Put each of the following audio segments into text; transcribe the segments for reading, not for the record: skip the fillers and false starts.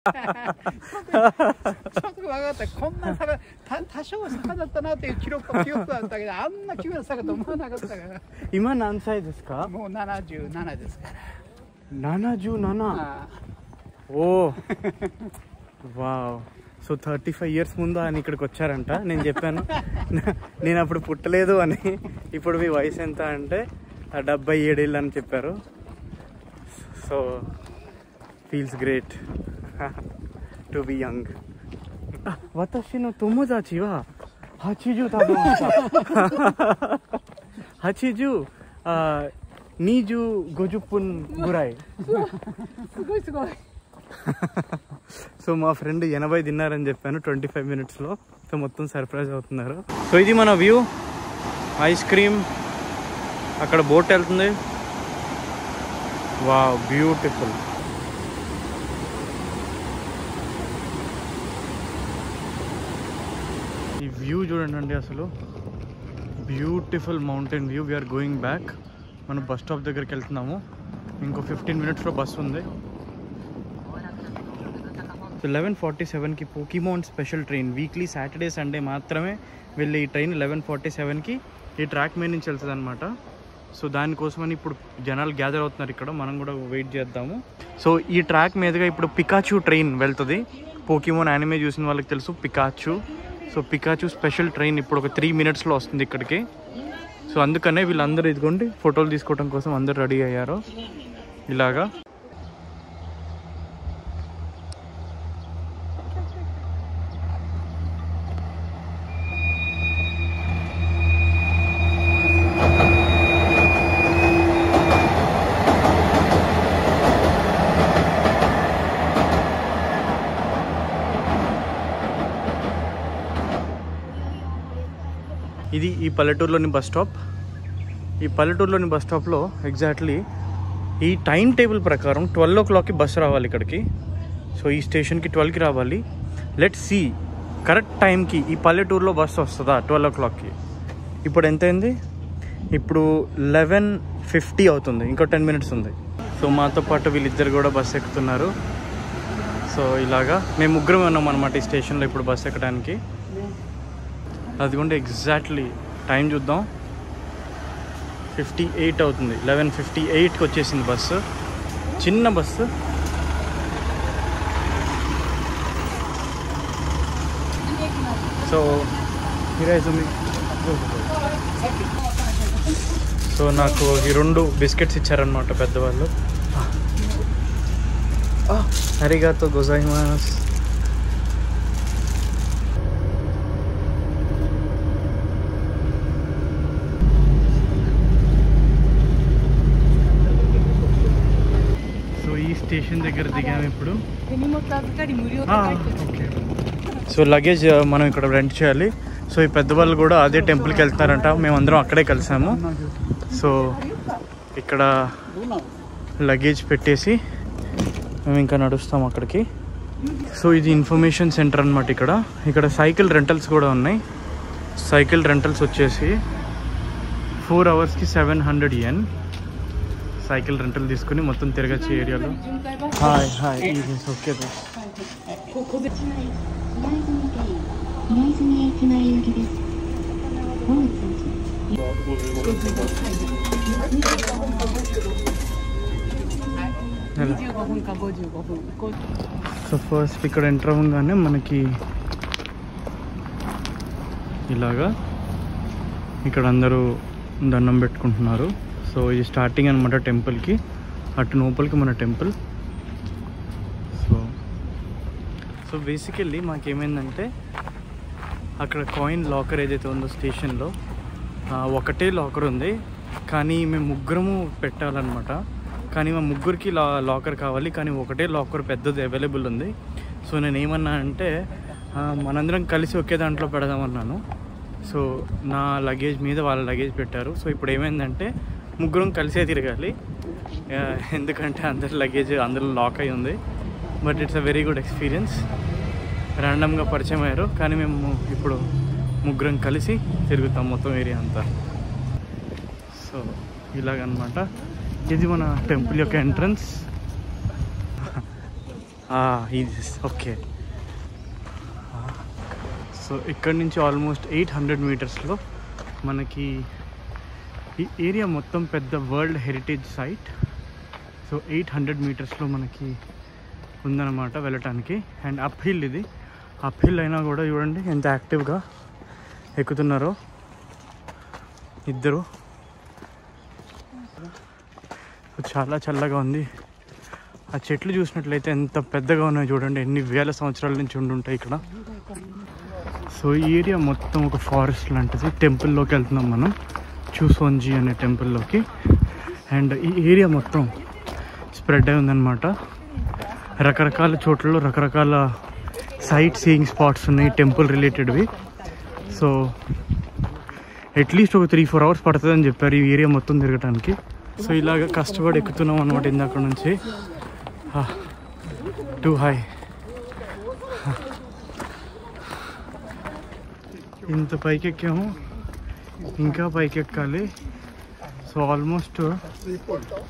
こんな坂、多少坂だったなっていう記憶だったけど、あんな急な坂と思わなかったから。今何歳ですか？もう77ですから。77? ఓ wow. So 35 years ముందు ఆయన ఇక్కడికి వచ్చారంట. నేను చెప్పాను నేను అప్పుడు పుట్టలేదు అని. ఇప్పుడు మీ వయసు ఎంత అంటే 77 ఏళ్ళు అని చెప్పారు. So feels great to be young. 私の友達は80多分80、20、50分ぐらい。すごいすごい。సో మా ఫ్రెండ్ 80 తిన్నారని చెప్పాను 25 minutesలో. సో మొత్తం సర్ప్రైజ్ అవుతున్నారు. సో ఇది మన వ్యూ. ఐస్ క్రీమ్, అక్కడ బోట్ వెళ్తుంది. Wow, beautiful. ఈ వ్యూ చూడండి అసలు. Beautiful mountain view. We're going back. మనం బస్ స్టాప్ దగ్గరికి వెళ్తున్నాము. ఇంకో 15 minutesలో బస్సు ఉంది. 11:47కి Pokemon special train. Weekly Saturday Sunday మాత్రమే వెళ్ళే ఈ ట్రైన్ 11:47కి ఈ ట్రాక్ మీద నుంచి వెళ్తుంది అనమాట. సో దానికోసమని ఇప్పుడు జనాలు గ్యాదర్ అవుతున్నారు ఇక్కడ. మనం కూడా వెయిట్ చేద్దాము. సో ఈ ట్రాక్ మీదుగా ఇప్పుడు పికాచు ట్రైన్ వెళ్తుంది. పోకీమోన్ యానిమే చూసిన వాళ్ళకి తెలుసు Pikachu. So Pikachu special train ఇప్పుడు ఒక 3 minutesలో వస్తుంది ఇక్కడికి. సో అందుకనే వీళ్ళందరూ ఇదిగోండి ఫోటోలు తీసుకోవడం కోసం అందరూ రెడీ అయ్యారు ఇలాగా. ఇది ఈ పల్లెటూరులోని బస్ స్టాప్. ఈ పల్లెటూరులోని బస్ స్టాప్లో ఎగ్జాక్ట్లీ ఈ టైం టేబుల్ ప్రకారం 12 o'clockకి బస్సు రావాలి ఇక్కడికి. సో ఈ స్టేషన్కి 12కి రావాలి. లెట్స్ సీ కరెక్ట్ టైంకి ఈ పల్లెటూరులో బస్సు వస్తుందా 12 o'clockకి. ఇప్పుడు ఎంత అయింది? ఇప్పుడు 11:50 అవుతుంది. ఇంకో 10 minutes ఉంది. సో మాతో పాటు వీళ్ళిద్దరు కూడా బస్సు ఎక్కుతున్నారు. సో ఇలాగా మేము ముగ్గురం ఉన్నాం అనమాట ఈ స్టేషన్లో ఇప్పుడు బస్సు ఎక్కడానికి. అదిగోండి ఎగ్జాక్ట్లీ టైం చూద్దాం. 58 అవుతుంది. 11:58కి వచ్చేసింది బస్సు. చిన్న బస్సు. సో సో నాకు ఈ 2 బిస్కెట్స్ ఇచ్చారనమాట పెద్దవాళ్ళు. అరిగాతో గోజైమాస్. స్టేషన్ దగ్గర దిగాము ఇప్పుడు. ఓకే. సో లగేజ్ మనం ఇక్కడ రెంట్ చేయాలి. సో ఈ పెద్దవాళ్ళు కూడా అదే టెంపుల్కి వెళ్తారంట. మేమందరం అక్కడే కలిసాము. సో ఇక్కడ లగేజ్ పెట్టేసి మేము ఇంకా నడుస్తాం అక్కడికి. సో ఇది ఇన్ఫర్మేషన్ సెంటర్ అనమాట. ఇక్కడ సైకిల్ రెంటల్స్ కూడా ఉన్నాయి. సైకిల్ రెంటల్స్ వచ్చేసి 4 hours-కి 700 yen. సైకిల్ రెంటల్ తీసుకుని మొత్తం తిరగచ్చు ఏరియాలో. Hi hi. Okay. So first ఇక్కడ ఎంటర్ అవ్వగానే మనకి ఇలాగా ఇక్కడ అందరూ దండం పెట్టుకుంటున్నారు. సో ఇది స్టార్టింగ్ అనమాట టెంపుల్కి. అటు లోపలికి మన టెంపుల్. సో బేసికల్లీ మాకేమైందంటే అక్కడ కాయిన్ లాకర్ ఏదైతే ఉందో స్టేషన్లో ఒకటే లాకర్ ఉంది. కానీ మేము ముగ్గురము పెట్టాలన్నమాట. కానీ మా ముగ్గురికి లాకర్ కావాలి. కానీ ఒకటే లాకర్ పెద్దది అవైలబుల్ ఉంది. సో నేను ఏమన్నా అంటే మనందరం కలిసి ఒకే దాంట్లో పెడదామన్నాను. సో నా లగేజ్ మీద వాళ్ళ లగేజ్ పెట్టారు. సో ఇప్పుడు ఏమైందంటే ముగ్గురం కలిసే తిరగాలి. ఎందుకంటే అందరి లగేజ్ అందులో లాక్ అయి ఉంది. But it's a very good experience. ర్యాండమ్గా పరిచయం అయ్యారు. కానీ మేము ఇప్పుడు ముగ్గురం కలిసి తిరుగుతాం మొత్తం ఏరియా అంతా. సో ఇలాగనమాట. ఇది మన టెంపుల్ యొక్క ఎంట్రన్స్. ఇది ఓకే. సో ఇక్కడ నుంచి ఆల్మోస్ట్ 800 మీటర్స్లో మనకి ఈ ఏరియా మొత్తం పెద్ద వరల్డ్ హెరిటేజ్ సైట్. సో 800 మీటర్స్లో మనకి ఉందన్నమాట వెళ్ళటానికి. అండ్ అప్ హిల్ ఇది. అప్ హిల్ అయినా కూడా చూడండి ఎంత యాక్టివ్గా ఎక్కుతున్నారో ఇద్దరు. చాలా చల్లగా ఉంది. ఆ చెట్లు చూసినట్లయితే ఎంత పెద్దగా ఉన్నాయో చూడండి, ఎన్ని వేల సంవత్సరాల నుంచి ఉండుంటాయి ఇక్కడ. సో ఈ ఏరియా మొత్తం ఒక ఫారెస్ట్ లాంటిది. టెంపుల్లోకి వెళ్తున్నాం మనం, చూసోంజీ అనే టెంపుల్లోకి. అండ్ ఈ ఏరియా మొత్తం స్ప్రెడ్ అయి ఉందన్నమాట. రకరకాల చోట్లలో రకరకాల సైట్ సీయింగ్ స్పాట్స్ ఉన్నాయి టెంపుల్ రిలేటెడ్వి. సో అట్లీస్ట్ ఒక 3-4 అవర్స్ పడుతుందని చెప్పారు ఈ ఏరియా మొత్తం తిరగటానికి. సో ఇలాగ కష్టపడి ఎక్కుతున్నాం అనమాట ఇందాక నుంచి. Two high. ఇంత పైకి ఎక్కాము, ఇంకా పైకి ఎక్కాలి. సో ఆల్మోస్ట్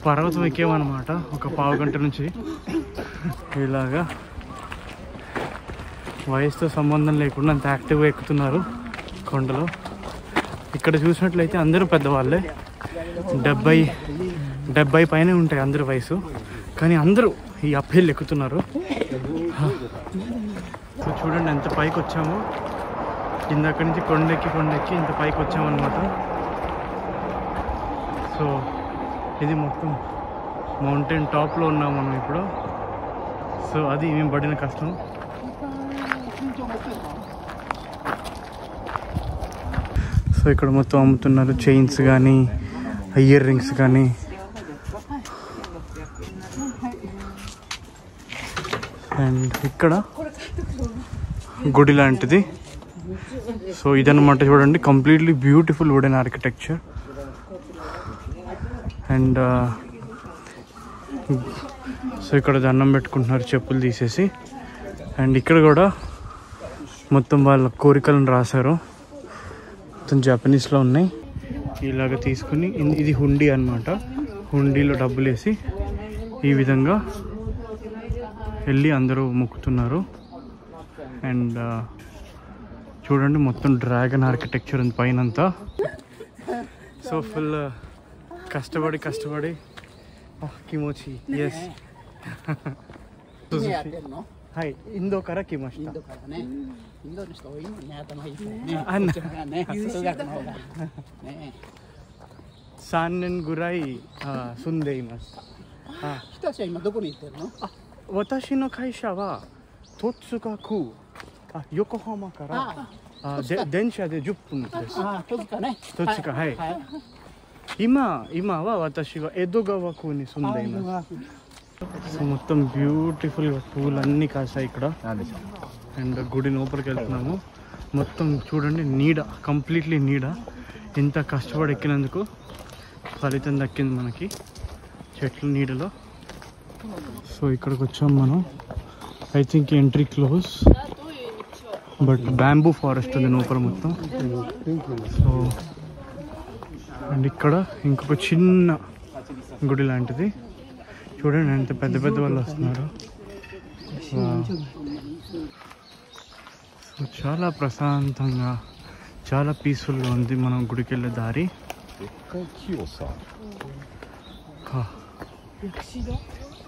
పర్వతం ఎక్కామన్నమాట ఒక పావు గంట నుంచి. ఇలాగా వయసుతో సంబంధం లేకుండా అంత యాక్టివ్గా ఎక్కుతున్నారు కొండలో. ఇక్కడ చూసినట్లయితే అందరూ పెద్దవాళ్ళే, 70 పైనే ఉంటాయి అందరి వయసు. కానీ అందరూ ఈ అప్ హిల్ ఎక్కుతున్నారు. సో చూడండి ఎంత పైకి వచ్చామో. ఇందాక నుంచి కొండెక్కి ఇంత పైకి వచ్చామన్నమాట. సో ఇది మొత్తం మౌంటైన్ టాప్లో ఉన్నాం మనం ఇప్పుడు. సో అది మేము పడిన కష్టం. సో ఇక్కడ మొత్తం అమ్ముతున్నారు చైన్స్ కానీ ఇయర్ రింగ్స్ కానీ. అండ్ ఇక్కడ గుడి లాంటిది. సో ఇదన్నమాట చూడండి, completely beautiful wooden architecture. And so ఇక్కడ దండం పెట్టుకుంటున్నారు చెప్పులు తీసేసి. అండ్ ఇక్కడ కూడా మొత్తం వాళ్ళ కోరికలను రాశారు, మొత్తం జపనీస్లో ఉన్నాయి. ఇలాగ తీసుకుని ఇది హుండీ అన్నమాట. హుండీలో డబ్బులు వేసి ఈ విధంగా వెళ్ళి అందరూ మొక్కుతున్నారు. అండ్ చూడండి మొత్తం డ్రాగన్ ఆర్కిటెక్చర్ ఉంది పైనంతా. సో ఫుల్ కష్టపడి కిమోచి. ఎస్はいインドから来ました。インドの人多いもんね、頭いいからね。あんなね、数学の方がね。3年ぐらい住んでいます。日立は今どこに行ってるの？私の会社は戸塚区、横浜から電車で10分です。戸塚ね。戸塚、はい。今は私は江戸川区に住んでいます。సో మొత్తం బ్యూటిఫుల్గా పూలు అన్నీ కాసాయి ఇక్కడ. అండ్ గుడి లోపలికి వెళ్తున్నాము. మొత్తం చూడండి నీడ, కంప్లీట్లీ నీడ. ఇంత కష్టపడి ఎక్కినందుకు ఫలితం దక్కింది మనకి చెట్ల నీడలో. సో ఇక్కడికి వచ్చాం మనం. I think entry close, but bamboo forest ఉంది లోపల మొత్తం. సో అండ్ ఇక్కడ ఇంకొక చిన్న గుడి లాంటిది. చూడండి ఎంత పెద్ద పెద్ద వాళ్ళు వస్తున్నారు. సో చాలా ప్రశాంతంగా, చాలా పీస్ఫుల్గా ఉంది మనం గుడికి వెళ్ళే దారి.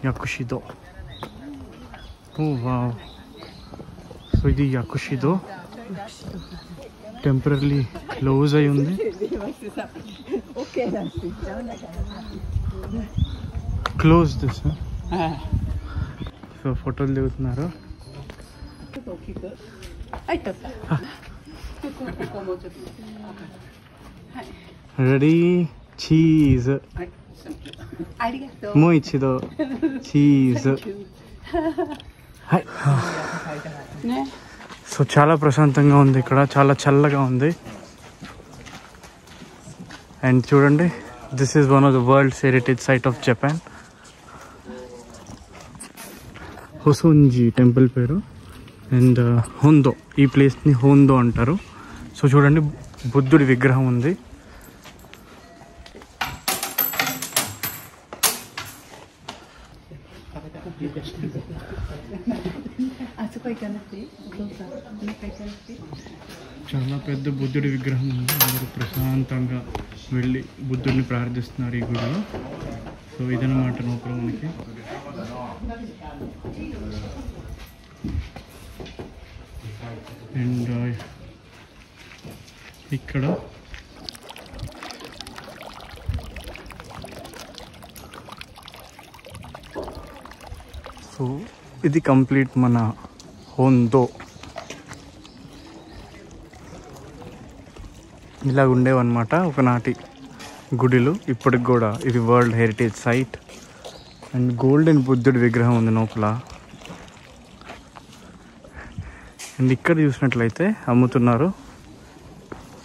యాకుషిదో. ఓ వావ్. సో ఇది యాకుషిదో. టెంపరీ క్లోజ్ అయి ఉంది. Close this. సో ఫోటోలు దిగుతున్నారు. Ready cheese. మో ఇచ్చిదో చీజ్. సో చాలా ప్రశాంతంగా ఉంది ఇక్కడ, చాలా చల్లగా ఉంది. అండ్ చూడండి, this is one of the world's heritage site of Japan. Hosonji temple పేరు. అండ్ హోందో, ఈ ప్లేస్ని హోందో అంటారు. సో చూడండి బుద్ధుడి విగ్రహం ఉంది. చాలా పెద్ద బుద్ధుడి విగ్రహం ఉంది. అందరూ ప్రశాంతంగా వెళ్ళి బుద్ధుడిని ప్రార్థిస్తున్నారు ఈ గుడిలో. సో ఇదన్నమాట లోపల మనకి. అండ్ ఇక్కడ సో ఇది కంప్లీట్ మన హోందో. ఇలా ఉండేవన్నమాట ఒకనాటి గుడిలు. ఇప్పటికి కూడా ఇది world heritage site. And golden బుద్ధుడి విగ్రహం ఉంది లోపల. అండ్ ఇక్కడ చూసినట్లయితే అమ్ముతున్నారు,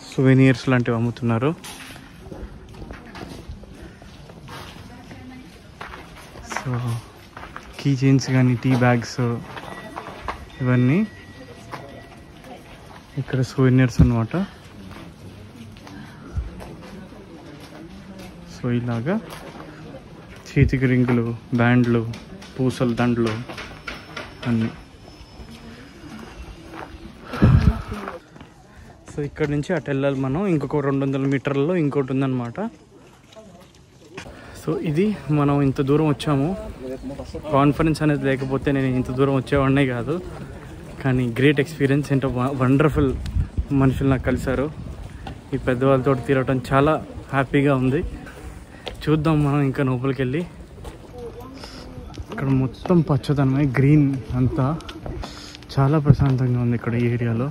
సువెనీర్స్ లాంటివి అమ్ముతున్నారు. సో కీ చైన్స్ కానీ టీ బ్యాగ్స్ ఇవన్నీ ఇక్కడ సువెనీర్స్ అన్నమాట. సో ఇలాగా చేతికి రింగులు, బ్యాండ్లు, పూసల దండలు అన్నీ. సో ఇక్కడ నుంచి అటు వెళ్ళాలి మనం. ఇంకొక 200 మీటర్లలో ఇంకోటి ఉందన్నమాట. సో ఇది మనం ఇంత దూరం వచ్చాము. కాన్ఫిడెన్స్ అనేది లేకపోతే నేను ఇంత దూరం వచ్చేవాడినే కాదు. కానీ గ్రేట్ ఎక్స్పీరియన్స్. ఏంటో వండర్ఫుల్ మనుషులు నాకు కలిశారు. ఈ పెద్దవాళ్ళతో తిరగటం చాలా హ్యాపీగా ఉంది. చూద్దాం మనం ఇంకా లోపలికి వెళ్ళి. ఇక్కడ మొత్తం పచ్చదనమే, గ్రీన్ అంతా చాలా ప్రశాంతంగా ఉంది ఇక్కడ ఈ ఏరియాలో.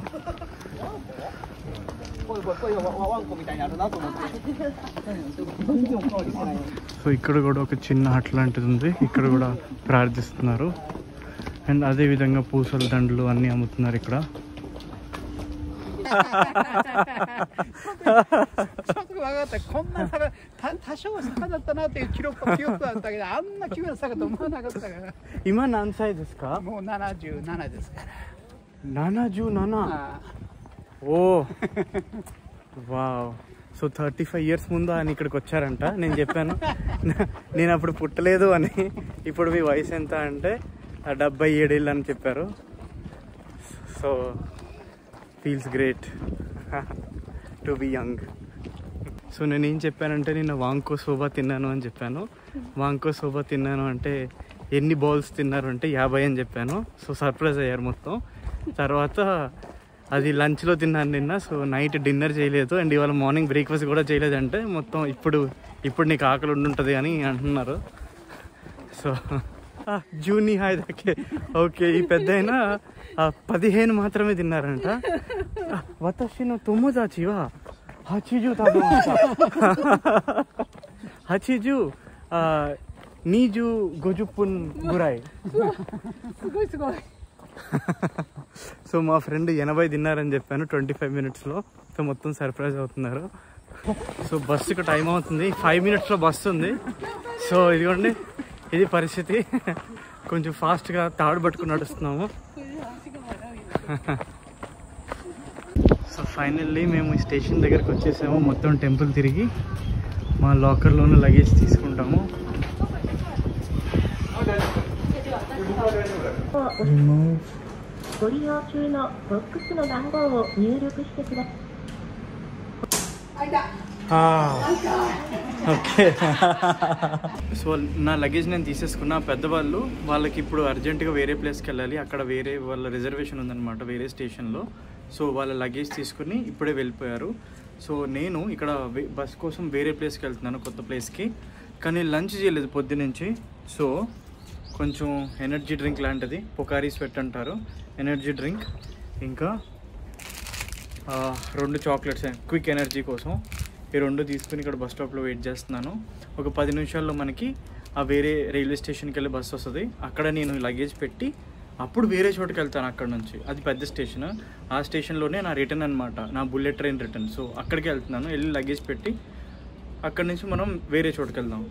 సో ఇక్కడ కూడా ఒక చిన్న హట్ లాంటిది ఉంది. ఇక్కడ కూడా ప్రార్థిస్తున్నారు. అండ్ అదేవిధంగా పూసల దండలు అన్నీ అమ్ముతున్నారు ఇక్కడ.今何歳ですか？もう77ですから。77? ఓ వావ్. సో 35 years ముందు ఆయన ఇక్కడికి వచ్చారంట. నేను చెప్పాను నేను అప్పుడు పుట్టలేదు అని. ఇప్పుడు మీ వయసు ఎంత అంటే 77 ఏళ్ళు అని చెప్పారు. So feels great to be young. So నేను ఏం చెప్పానంటే నిన్న వాంకో సోబా తిన్నాను అని చెప్పాను. వాంకో సోబా తిన్నాను అంటే ఎన్ని బౌల్స్ తిన్నారు అంటే 50 అని చెప్పాను. సో సర్ప్రైజ్ అయ్యారు మొత్తం. తర్వాత అది లంచ్లో తిన్నాను నిన్న. సో నైట్ డిన్నర్ చేయలేదు. అండ్ ఇవాళ మార్నింగ్ బ్రేక్ఫాస్ట్ కూడా చేయలేదంటే మొత్తం ఇప్పుడు నీకు ఆకలి ఉండుంటుంది అని అంటున్నారు. సో జూని హాయ్ దాకే ఓకే. ఈ పెద్ద అయినా 15 మాత్రమే తిన్నారంట. వతషిను తొమ్మిదాచివా హచిజు తాబు హచిజు నీజు గొజుప్పున్ గురాయ్. సో మా ఫ్రెండ్ 80 తిన్నారని చెప్పాను 25 minutesలో. సో మొత్తం సర్ప్రైజ్ అవుతున్నారు. సో బస్సుకు టైం అవుతుంది. 5 minutesలో బస్సు ఉంది. సో ఇదిగోండి ఇది పరిస్థితి. కొంచెం ఫాస్ట్గా తాడు పట్టుకుని నడుస్తున్నాము. సో ఫైనల్లీ మేము ఈ స్టేషన్ దగ్గరికి వచ్చేసాము. మొత్తం టెంపుల్ తిరిగి మా లాకర్లోనే లగేజ్ తీసుకుంటాము. ఓకే. సో నా లగేజ్ నేను తీసేసుకున్నా. పెద్దవాళ్ళు వాళ్ళకి ఇప్పుడు అర్జెంటుగా వేరే ప్లేస్కి వెళ్ళాలి. అక్కడ వేరే వాళ్ళ రిజర్వేషన్ ఉందన్నమాట వేరే స్టేషన్లో. సో వాళ్ళ లగేజ్ తీసుకుని ఇప్పుడే వెళ్ళిపోయారు. సో నేను ఇక్కడ బస్ కోసం వేరే ప్లేస్కి వెళ్తున్నాను, కొత్త ప్లేస్కి. కానీ లంచ్ చేయలేదు పొద్దునుంచి. సో కొంచెం ఎనర్జీ డ్రింక్ లాంటిది, పొకారీ స్వెట్ అంటారు, ఎనర్జీ డ్రింక్, ఇంకా 2 చాక్లెట్స్ క్విక్ ఎనర్జీ కోసం. ఈ 2 తీసుకుని ఇక్కడ బస్ స్టాప్లో వెయిట్ చేస్తున్నాను. ఒక 10 నిమిషాల్లో మనకి ఆ వేరే రైల్వే స్టేషన్కి వెళ్ళి బస్సు వస్తుంది. అక్కడ నేను లగేజ్ పెట్టి అప్పుడు వేరే చోటుకి వెళ్తాను అక్కడ నుంచి. అది పెద్ద స్టేషన్. ఆ స్టేషన్లోనే నా రిటర్న్ అనమాట, నా బుల్లెట్ ట్రైన్ రిటర్న్. సో అక్కడికి వెళ్తున్నాను. వెళ్ళి లగేజ్ పెట్టి అక్కడి నుంచి మనం వేరే చోటుకి వెళ్దాం.